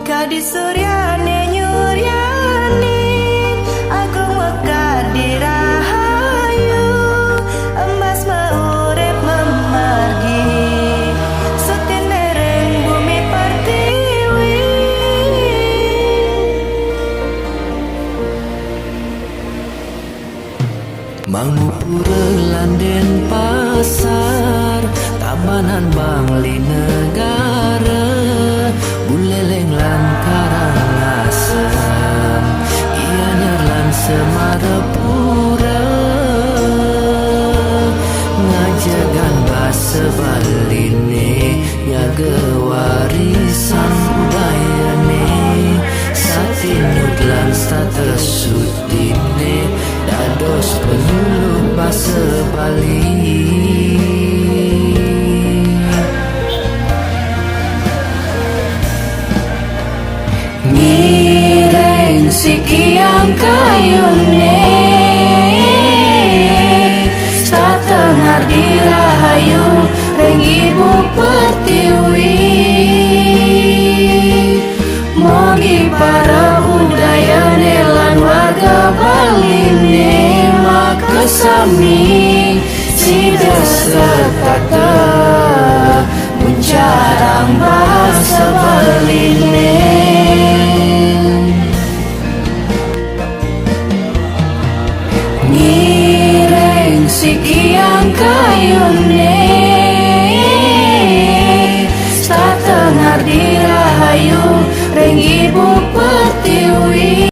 Gadis suryane nyuryani agung wekat dirahayu embas maurep memargi setindereng bumi pertiwi Mangupura landen pasar Tabanan Bangli negara Buleleng lan Karangasem Gianyar lan Semarapura Ngajagan basa Baline Nyaga warisan budayane Satinut lan status sutine Dados penyuluh basa Bali Ngireng sikiang kayune Satengah dirahayu Reng ibu pertiwi Mogi para budaya nelan warga Baline Maka sami sida sekata Mencarang bahasa Baline Ngireng sikiang kayune